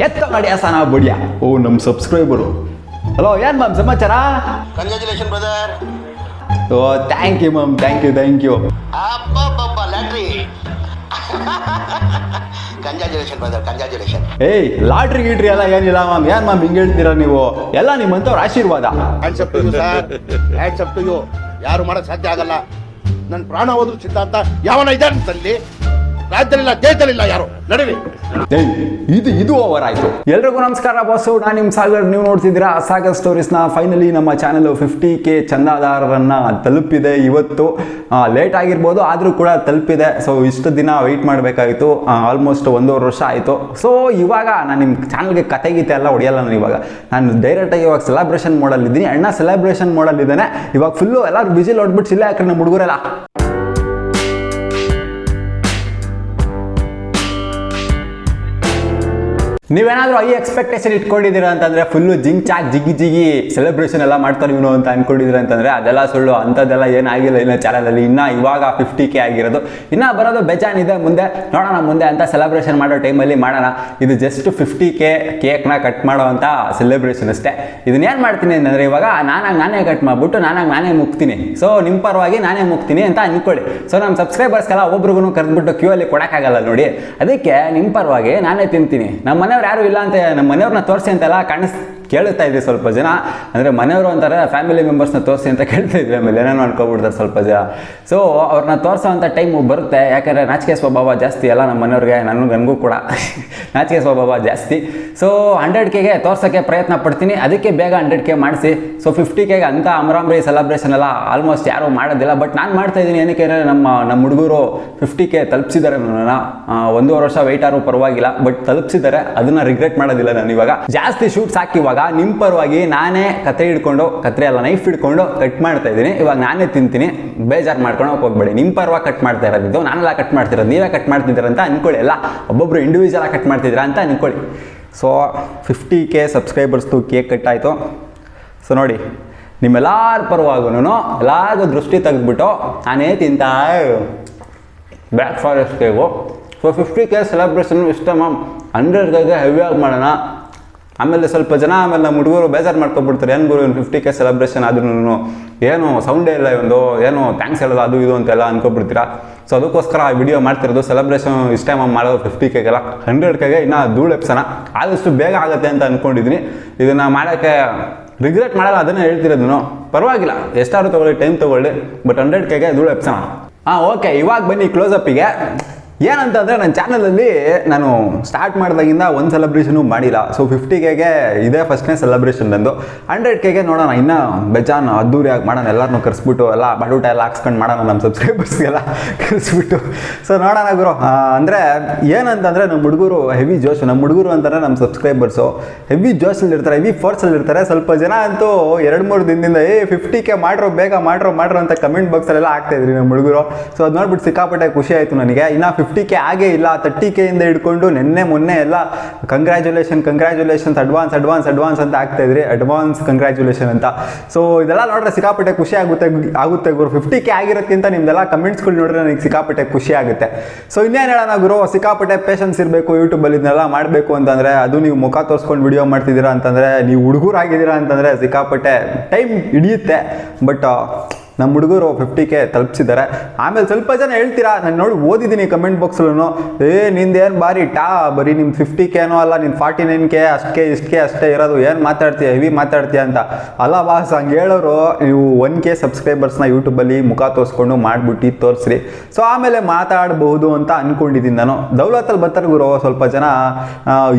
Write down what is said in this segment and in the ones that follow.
ಎತ್ತ ನಡೆಯಸಾನ ಬಡಿಯ ಓ ನಮ್ಮ ಸಬ್ಸ್ಕ್ರೈಬರು. ಹಲೋ ಏನು ಮ್ಯಾಮ್ ಸಮಾಚಾರ? Congratulation brother. ಓ thank you ma'am, thank you. ಅಬ್ಬಬ್ಬಬ್ಬ ಲಾಟ್ರಿ. Congratulation brother, congratulation. ಏಯ್ ಲಾಟ್ರಿ ಗೀಟ್ರಿ ಎಲ್ಲ ಏನಿಲ್ಲ ಮ್ಯಾಮ್. ಏನು ಮ್ಯಾಮ್ ಹಿಂಗೆ ಹೇಳ್ತೀರಾ ನೀವು? ಎಲ್ಲ ನಿಮ್ಮಂಥವ್ರ ಆಶೀರ್ವಾದ. Hands up to you sir, hands up to you. ಯಾರು ಮಾಡೋಕ್ಕೆ ಸಾಧ್ಯ ಆಗಲ್ಲ. ನನ್ನ ಪ್ರಾಣ ಹೋದ್ರು ಸಿದ್ಧಾಂತ ಯಾವನ ಇದೆ ಅಂತಲ್ಲಿ ರಾಜ್ಯದಲ್ಲಿಲ್ಲ, ದೇಶದಲ್ಲಿಲ್ಲ ಯಾರು. ನಡೀರಿ. ಇದು ಓವರ್ ಆಯ್ತು. ಎಲ್ರಿಗೂ ನಮಸ್ಕಾರ ಬಾಸು, ನಾನು ನಿಮ್ಮ ಸಾಗರ್. ನೀವು ನೋಡ್ತಿದ್ದೀರಾ ಸಾಗರ್ ಸ್ಟೋರೀಸ್ನ. ಫೈನಲಿ ನಮ್ಮ ಚಾನಲ್ 50K ಚಂದಾದಾರರನ್ನ ತಲುಪಿದೆ. ಇವತ್ತು ಲೇಟ್ ಆಗಿರ್ಬೋದು, ಆದರೂ ಕೂಡ ತಲುಪಿದೆ. ಸೊ ಇಷ್ಟು ದಿನ ವೆಯ್ಟ್ ಮಾಡಬೇಕಾಗಿತ್ತು, ಆಲ್ಮೋಸ್ಟ್ 1.5 ವರ್ಷ ಆಯಿತು. ಸೊ ಇವಾಗ ನಾನು ನಿಮ್ಮ ಚಾನಲ್ಗೆ ಕತೆ ಗೀತೆ ಎಲ್ಲ ಹೊಡೆಯಲ್ಲ. ನಾನು ಡೈರೆಕ್ಟಾಗಿ ಇವಾಗ ಸೆಲೆಬ್ರೇಷನ್ ಮೋಡಲ್ಲಿದ್ದೀನಿ. ಅಣ್ಣ ಸೆಲೆಬ್ರೇಷನ್ ಮೋಡಲ್ಲಿದ್ದಾನೆ ಇವಾಗ. ಫುಲ್ಲು ಎಲ್ಲರೂ ಬಿಸಿಲ್ ಹೊಡ್ಬಿಟ್ಟು ಸಿಲ್ಲ ಯಾಕಂದ್ರೆ ನಮ್ಮ ಹುಡುಗರೆಲ್ಲ ನೀವೇನಾದರೂ ಐ ಎಕ್ಸ್ಪೆಕ್ಟೇಷನ್ ಇಟ್ಕೊಂಡಿದ್ದೀರಾ ಅಂತಂದರೆ ಫುಲ್ಲು ಜಿಗಿ ಸೆಲೆಬ್ರೇಷನ್ ಎಲ್ಲ ಮಾಡ್ತಾರೆ ಇವನು ಅಂತ ಅಂದ್ಕೊಂಡಿದ್ದೀರಾ ಅಂತಂದರೆ ಅದೆಲ್ಲ ಸುಳ್ಳು. ಅಂಥದ್ದೆಲ್ಲ ಏನಾಗಿಲ್ಲ ಇನ್ನು ಚಾನಲಲ್ಲಿ. ಇವಾಗ 50K ಆಗಿರೋದು, ಇನ್ನೂ ಬರೋದು ಬೇಜಾನಿದೆ. ಮುಂದೆ ನೋಡೋಣ ಮುಂದೆ ಅಂತ ಸೆಲೆಬ್ರೇಷನ್ ಮಾಡೋ ಟೈಮಲ್ಲಿ ಮಾಡೋಣ. ಇದು ಜಸ್ಟ್ 50K ಕೇಕ್ನ ಕಟ್ ಮಾಡೋ ಅಂತ ಸೆಲೆಬ್ರೇಷನ್ ಅಷ್ಟೇ. ಇದನ್ನೇನು ಮಾಡ್ತೀನಿ ಅಂತಂದರೆ ಇವಾಗ ನಾನೇ ಕಟ್ ಮಾಡಿಬಿಟ್ಟು ನಾನೇ ಮುಗ್ತೀನಿ. ಸೊ ನಿಮ್ಮ ಪರವಾಗಿ ನಾನೇ ಮುಗ್ತೀನಿ ಅಂತ ಅಂದ್ಕೊಳ್ಳಿ. ಸೊ ನಮ್ಮ ಸಬ್ಸ್ಕ್ರೈಬರ್ಸ್ಗೆಲ್ಲ ಒಬ್ರಿಗೂ ಕರೆದ್ಬಿಟ್ಟು ಕ್ಯೂ ಅಲ್ಲಿ ಕೊಡೋಕ್ಕಾಗಲ್ಲ ನೋಡಿ. ಅದಕ್ಕೆ ನಿಮ್ಮ ಪರವಾಗಿ ನಾನೇ ತಿಂತೀನಿ. ನಮ್ಮ ಮನೆಯವ್ರು ಯಾರು ಇಲ್ಲ ಅಂತ, ನಮ್ಮ ಮನೆಯವ್ರನ್ನ ತೋರಿಸಿ ಅಂತೆಲ್ಲ ಕೇಳ್ತಾ ಇದ್ವಿ ಸ್ವಲ್ಪ ಜನ. ಅಂದರೆ ಮನೆಯವರು ಅಂತಾರೆ ಫ್ಯಾಮಿಲಿ ಮೆಂಬರ್ಸ್ನ ತೋರಿಸಿ ಅಂತ ಕೇಳ್ತಾ ಇದ್ವಿ. ಆಮೇಲೆ ಏನೇನೋ ಅನ್ಕೊಬಿಡ್ತಾರೆ ಸ್ವಲ್ಪ ಜನ. ಸೊ ಅವ್ರನ್ನ ತೋರಿಸೋ ಅಂಥ ಟೈಮು ಬರುತ್ತೆ. ಯಾಕಂದರೆ ನಾಚಿಕೆ ಸ್ವಭಾವ ಜಾಸ್ತಿ ಅಲ್ಲ ನಮ್ಮ ಮನೆಯವ್ರಿಗೆ, ನನಗೂ ಕೂಡ ನಾಚಿಕೆ ಸ್ವಭಾವ ಜಾಸ್ತಿ. ಸೊ 100Kಗೆ ತೋರ್ಸೋಕ್ಕೆ ಪ್ರಯತ್ನ ಪಡ್ತೀನಿ. ಅದಕ್ಕೆ ಬೇಗ 100K ಮಾಡಿಸಿ. ಸೊ 50Kಗೆ ಅಂತ ಅಮರಾಂಬರಿ ಸೆಲೆಬ್ರೇಷನ್ ಎಲ್ಲ ಆಲ್ಮೋಸ್ಟ್ ಯಾರೂ ಮಾಡೋದಿಲ್ಲ. ಬಟ್ ನಾನು ಮಾಡ್ತಾಯಿದ್ದೀನಿ. ಏನಕ್ಕೆ ನಮ್ಮ ಹುಡುಗರು 50K ತಲುಪಿಸಿದ್ದಾರೆ. ನನ್ನ 1.5 ವರ್ಷ ವೆಯ್ಟ್ ಆದರೂ ಪರವಾಗಿಲ್ಲ, ಬಟ್ ತಲುಪಿಸಿದ್ದಾರೆ. ಅದನ್ನ ರಿಗ್ರೆಟ್ ಮಾಡೋದಿಲ್ಲ. ನಾನು ಇವಾಗ ಜಾಸ್ತಿ ಶೂಟ್ಸ್ ಹಾಕಿವಾಗ ನಿಮ್ಮ ಪರವಾಗಿ ನಾನೇ ಕತ್ರೆ ಅಲ್ಲ ನೈಫ್ ಹಿಡ್ಕೊಂಡು ಕಟ್ ಮಾಡ್ತಾ ಇದ್ದೀನಿ. ಇವಾಗ ನಾನೇ ತಿಂತೀನಿ, ಬೇಜಾರು ಮಾಡ್ಕೊಂಡು ಹೋಗ್ಬೇಡಿ. ನಿಮ್ಮ ಪರವಾಗಿ ಕಟ್ ಮಾಡ್ತಾ ಇರೋದು, ನಾನೆಲ್ಲ ಕಟ್ ಮಾಡ್ತಿರೋದು, ನೀವೇ ಕಟ್ ಮಾಡ್ತಿದ್ದೀರ ಅಂತ ಅನ್ಕೊಳ್ಳಿ. ಎಲ್ಲ ಒಬ್ಬೊಬ್ರು ಇಂಡಿವಿಜುವಲ್ ಆಗಿ ಕಟ್ ಮಾಡ್ತಿದ್ದೀರಾ ಅಂತ ಅನ್ಕೊಳ್ಳಿ. ಸೊ 50K ಸಬ್ಸ್ಕ್ರೈಬರ್ಸ್ದು ಕೇಕ್ ಕಟ್ ಆಯಿತು. ಸೊ ನೋಡಿ, ನಿಮ್ಮೆಲ್ಲರ ಪರವಾಗೂ ಎಲ್ಲರಿಗೂ ದೃಷ್ಟಿ ತೆಗೆದ್ಬಿಟ್ಟು ನಾನೇ ತಿಂತಾ black forest cake. So 50K celebration ಇಷ್ಟ ಮ್ಯಾಮ್. 100Kಗೆ ಹೆವಿಯಾಗಿ ಮಾಡೋಣ. ಆಮೇಲೆ ಸ್ವಲ್ಪ ಜನ ಆಮೇಲೆ ನಮ್ಮ ಹುಡುಗರು ಬೇಜಾರು ಮಾಡ್ಕೊಬಿಡ್ತಾರೆ. ಏನು ಗುರು 50K ಸೆಲೆಬ್ರೇಷನ್ ಆದ್ರೂ ಏನು ಸೌಂಡೇ ಇಲ್ಲ, ಒಂದು ಏನು ಥ್ಯಾಂಕ್ಸ್ ಹೇಳೋದು ಅದು ಇದು ಅಂತೆಲ್ಲ ಅನ್ಕೊಬಿಡ್ತೀರಾ. ಸೊ ಅದಕ್ಕೋಸ್ಕರ ಆ ವಿಡಿಯೋ ಮಾಡ್ತಿರೋದು. ಸೆಲೆಬ್ರೇಷನ್ ಇಷ್ಟ ಮ್ಯಾಮ್ ಮಾಡೋದು 50Kಗೆಲ್ಲ. 100Kಗೆ ಇನ್ನೂ ಧೂಳು ಎಪ್ಸೋಣ, ಆದಷ್ಟು ಬೇಗ ಆಗುತ್ತೆ ಅಂತ ಅಂದ್ಕೊಂಡಿದ್ದೀನಿ. ಇದನ್ನು ಮಾಡೋಕ್ಕೆ ರಿಗ್ರೆಟ್ ಮಾಡಲ್ಲ, ಅದನ್ನೇ ಹೇಳ್ತಿರೋದು. ಪರವಾಗಿಲ್ಲ, ಎಷ್ಟಾದ್ರು ತೊಗೊಳ್ಳಿ, ಟೈಮ್ ತೊಗೊಳ್ಳಿ, ಬಟ್ 100Kಗೆ ಧೂಳು ಎಪ್ಸೋಣ. ಓಕೆ, ಇವಾಗ ಬನ್ನಿ ಕ್ಲೋಸಪ್ಪಿಗೆ. ಏನಂತಂದರೆ ನನ್ನ ಚಾನಲಲ್ಲಿ ನಾನು ಸ್ಟಾರ್ಟ್ ಮಾಡಿದಾಗಿಂದ ಒಂದು ಸೆಲೆಬ್ರೇಷನು ಮಾಡಿಲ್ಲ. ಸೊ 50Kಗೆ ಇದೇ ಫಸ್ಟ್ನೇ ಸೆಲೆಬ್ರೇಷನ್ ನಂದು. 100Kಗೆ ನೋಡೋಣ, ಇನ್ನೂ ಬೇಜಾನ್ ಅದ್ದೂರಿಯಾಗಿ ಮಾಡೋಣ. ಎಲ್ಲರನ್ನೂ ಕರೆಸ್ಬಿಟ್ಟು ಎಲ್ಲ ಬಾಡೂಟ ಎಲ್ಲ ಹಾಕ್ಸ್ಕೊಂಡು ಮಾಡೋಣ, ನಮ್ಮ ಸಬ್ಸ್ಕ್ರೈಬರ್ಸ್ಗೆಲ್ಲ ಕರೆಸ್ಬಿಟ್ಟು. ಸೊ ನೋಡೋಣ ಗುರು. ಅಂದರೆ ಏನಂತಂದರೆ ನಮ್ಮ ಹುಡುಗರು ಹೆವಿ ಜೋಶು. ನಮ್ಮ ಹುಡುಗರು ಅಂತಂದರೆ ನಮ್ಮ ಸಬ್ಸ್ಕ್ರೈಬರ್ಸು ಹೆವಿ ಜೋಶಲ್ಲಿರ್ತಾರೆ, ಹೆವಿ ಫೋರ್ಸಲ್ಲಿರ್ತಾರೆ. ಸ್ವಲ್ಪ ಜನ ಅಂತೂ 2-3 ದಿನದಿಂದ 50K ಮಾಡ್ರೋ, ಬೇಗ ಮಾಡ್ರೋ ಅಂತ ಕಮೆಂಟ್ ಬಾಕ್ಸಲ್ಲೆಲ್ಲ ಆಗ್ತಾಯಿದ್ರಿ ನಮ್ಮ ಹುಡುಗರು. ಸೊ ಅದು ನೋಡ್ಬಿಟ್ಟು ಸಿಕ್ಕಾಪಟ್ಟೆ ಖುಷಿ ಆಯಿತು ನನಗೆ. ಇನ್ನು 50K ಆಗೇ ಇಲ್ಲ, 30Kಯಿಂದ ಹಿಡ್ಕೊಂಡು ಮೊನ್ನೆ ಎಲ್ಲ ಕಂಗ್ರ್ಯಾಚುಲೇಷನ್ಸ್ ಅಡ್ವಾನ್ಸ್ ಅಂತ ಆಗ್ತಾಯಿದ್ರಿ. ಅಡ್ವಾನ್ಸ್ ಕಂಗ್ರ್ಯಾಚುಲೇಷನ್ ಅಂತ. ಸೊ ಇದೆಲ್ಲ ನೋಡ್ರೆ ಸಿಕ್ಕಾಪಟ್ಟೆ ಖುಷಿ ಆಗುತ್ತೆ ಗುರು. 50K ಆಗಿರೋದ್ಕಿಂತ ನಿಮ್ದೆಲ್ಲ ಕಮೆಂಟ್ಸ್ಗಳು ನೋಡಿದ್ರೆ ನನಗೆ ಸಿಕ್ಕಾಪಟ್ಟೆ ಖುಷಿ ಆಗುತ್ತೆ. ಸೊ ಇನ್ನೇನು ಹೇಳೋಣ ಗುರು, ಸಿಕ್ಕಾಪಟ್ಟೆ ಪೇಷನ್ಸ್ ಇರಬೇಕು ಯೂಟ್ಯೂಬಲ್ಲಿ. ಇದನ್ನೆಲ್ಲ ಮಾಡಬೇಕು ಅಂತಂದರೆ, ಅದು ನೀವು ಮುಖ ತೋರಿಸ್ಕೊಂಡು ವಿಡಿಯೋ ಮಾಡ್ತಿದ್ದೀರಾ ಅಂತಂದರೆ, ನೀವು ಹುಡುಗರಾಗಿದ್ದೀರಾ ಅಂತಂದರೆ ಸಿಕ್ಕಾಪಟ್ಟೆ ಟೈಮ್ ಹಿಡಿಯುತ್ತೆ. ಬಟ್ ನಮ್ಮ ಹುಡುಗರು 50K ತಲುಪಿಸಿದ್ದಾರೆ. ಆಮೇಲೆ ಸ್ವಲ್ಪ ಜನ ಹೇಳ್ತೀರಾ, ನಾನು ನೋಡಿ ಓದಿದ್ದೀನಿ ಕಮೆಂಟ್ ಬಾಕ್ಸಲ್ಲೂ, ನಿಂದೇನು ಬರೀ ನಿಮ್ಮ 50Kನೋ ಅಲ್ಲ, ನಿನ್ನ 49K ಅಷ್ಟೇ ಇರೋದು, ಏನು ಮಾತಾಡ್ತೀಯ, ಹೆವಿ ಮಾತಾಡ್ತೀಯ ಅಂತ. ಅಲ್ಲ ಬಾಸ್, ಹಂಗೆ ಹೇಳೋರು ನೀವು 1K ಸಬ್ಸ್ಕ್ರೈಬರ್ಸ್ನ ಯೂಟ್ಯೂಬಲ್ಲಿ ಮುಖ ತೋರಿಸ್ಕೊಂಡು ಮಾಡಿಬಿಟ್ಟು ತೋರಿಸ್ರಿ. ಸೊ ಆಮೇಲೆ ಮಾತಾಡಬಹುದು ಅಂತ ಅಂದ್ಕೊಂಡಿದ್ದೀನಿ ನಾನು. ದೌಲತ್ತಲ್ಲಿ ಬರ್ತಾರೆ ಗುರು ಸ್ವಲ್ಪ ಜನ,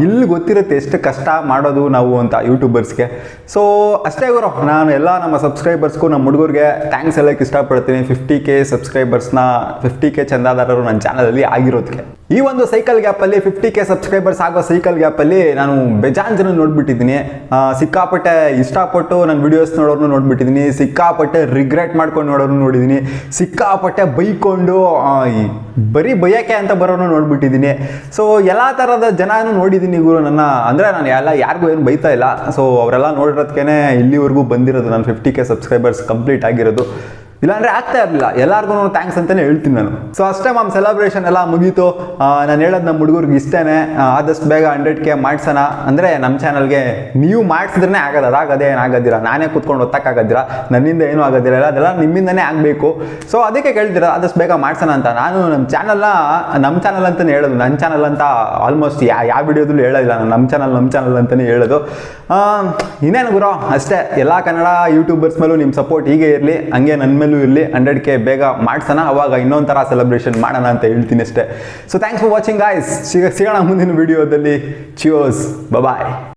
ಇಲ್ಲಿ ಗೊತ್ತಿರುತ್ತೆ ಎಷ್ಟು ಕಷ್ಟ ಮಾಡೋದು ನಾವು ಅಂತ ಯೂಟ್ಯೂಬರ್ಸ್ಗೆ. ಸೊ ಅಷ್ಟೇ ಗುರು, ನಾನು ಎಲ್ಲ ನಮ್ಮ ಸಬ್ಸ್ಕ್ರೈಬರ್ಸ್ಗೂ ನಮ್ಮ ಹುಡುಗರಿಗೆ ಥ್ಯಾಂಕ್ಸ್ ಹೇಳಕ್ಕೆ ಇಷ್ಟಪಡ್ತೀನಿ. 50K ಸಬ್ಸ್ಕ್ರೈಬರ್ಸ್ನ 50K ಚಂದಾದಾರರು ನನ್ನ ಚಾನಲಲ್ಲಿ ಆಗಿರೋದಕ್ಕೆ. ಈ ಒಂದು ಸೈಕಲ್ ಗ್ಯಾಪಲ್ಲಿ 50K ಸಬ್ಸ್ಕ್ರೈಬರ್ಸ್ ಆಗೋ ಸೈಕಲ್ ಗ್ಯಾಪಲ್ಲಿ ನಾನು ಬೇಜಾನ್ ಜನ ನೋಡ್ಬಿಟ್ಟಿದ್ದೀನಿ. ಸಿಕ್ಕಾಪಟ್ಟೆ ಇಷ್ಟಪಟ್ಟು ನನ್ನ ವಿಡಿಯೋಸ್ ನೋಡೋರು ನೋಡ್ಬಿಟ್ಟಿದ್ದೀನಿ, ಸಿಕ್ಕಾಪಟ್ಟೆ ರಿಗ್ರೆಟ್ ಮಾಡ್ಕೊಂಡು ನೋಡೋರು ನೋಡಿದ್ದೀನಿ, ಸಿಕ್ಕಾಪಟ್ಟೆ ಬೈಕೊಂಡು ಬರೀ ಬೈಯೋಕ್ಕೆ ಅಂತ ಬರೋನು ನೋಡ್ಬಿಟ್ಟಿದ್ದೀನಿ. ಸೊ ಎಲ್ಲ ಥರದ ಜನನೂ ನೋಡಿದ್ದೀನಿ ಗುರು ನನ್ನ. ಅಂದರೆ ನಾನು ಯಾರಿಗೂ ಏನು ಬೈತಾ ಇಲ್ಲ. ಸೊ ಅವರೆಲ್ಲ ನೋಡಿರೋದಕ್ಕೇ ಇಲ್ಲಿವರೆಗೂ ಬಂದಿರೋದು, ನಾನು 50K ಸಬ್ಸ್ಕ್ರೈಬರ್ಸ್ ಕಂಪ್ಲೀಟ್ ಆಗಿರೋದು. ಇಲ್ಲಾಂದರೆ ಆಗ್ತಾ ಇರಲಿಲ್ಲ. ಎಲ್ಲರಿಗೂ ಥ್ಯಾಂಕ್ಸ್ ಅಂತಲೇ ಹೇಳ್ತೀನಿ ನಾನು. ಸೊ ಅಷ್ಟೇ ಮ್ಯಾಮ್, ಸೆಲೆಬ್ರೇಷನ್ ಎಲ್ಲ ಮುಗೀತು. ನಾನು ಹೇಳೋದು ನಮ್ಮ ಹುಡುಗರಿಗೆ ಇಷ್ಟೇ, ಆದಷ್ಟು ಬೇಗ 100K ಮಾಡ್ಸೋಣ. ಅಂದರೆ ನಮ್ಮ ಚಾನಲ್ಗೆ ನೀವು ಮಾಡಿಸಿದ್ರೆ ಆಗೋದು, ಅದಾಗದೇ ಏನಾಗೋದಿಲ್ಲ. ನಾನೇ ಕೂತ್ಕೊಂಡು ಒತ್ತಕ್ಕಾಗೋದಿಲ್ಲ, ನನ್ನಿಂದ ಏನೂ ಆಗೋದಿಲ್ಲ, ಅದೆಲ್ಲ ನಿಮ್ಮಿಂದನೇ ಆಗಬೇಕು. ಸೊ ಅದಕ್ಕೆ ಕೇಳ್ತೀರ ಆದಷ್ಟು ಬೇಗ ಮಾಡ್ಸೋಣ ಅಂತ. ನಾನು ನಮ್ಮ ಚಾನಲ್ ಅಂತಲೇ ಹೇಳೋದು, ನನ್ನ ಚಾನಲ್ ಅಂತ ಆಲ್ಮೋಸ್ಟ್ ಯಾವ ವಿಡಿಯೋದಲ್ಲೂ ಹೇಳೋದಿಲ್ಲ. ನಾನು ನಮ್ಮ ಚಾನಲ್ ಅಂತಲೇ ಹೇಳೋದು. ಇನ್ನೇನು ಗುರು, ಅಷ್ಟೇ. ಎಲ್ಲ ಕನ್ನಡ ಯೂಟ್ಯೂಬರ್ಸ್ ಮೇಲೂ ನಿಮ್ಮ ಸಪೋರ್ಟ್ ಹೀಗೆ ಇರಲಿ, ಹಂಗೆ ನನ್ನ ಮೇಲೂ ಇರಲಿ. 100K ಬೇಗ ಮಾಡ್ಸೋಣ, ಅವಾಗ ಇನ್ನೊಂದು ಥರ ಸೆಲೆಬ್ರೇಷನ್ ಮಾಡೋಣ ಅಂತ ಹೇಳ್ತೀನಿ ಅಷ್ಟೇ. So thanks for watching guys. ಸಿಗೋಣ ಮುಂದಿನ ವಿಡಿಯೋದಲ್ಲಿ. ಚಿಯರ್ಸ್, ಬಾಯ್.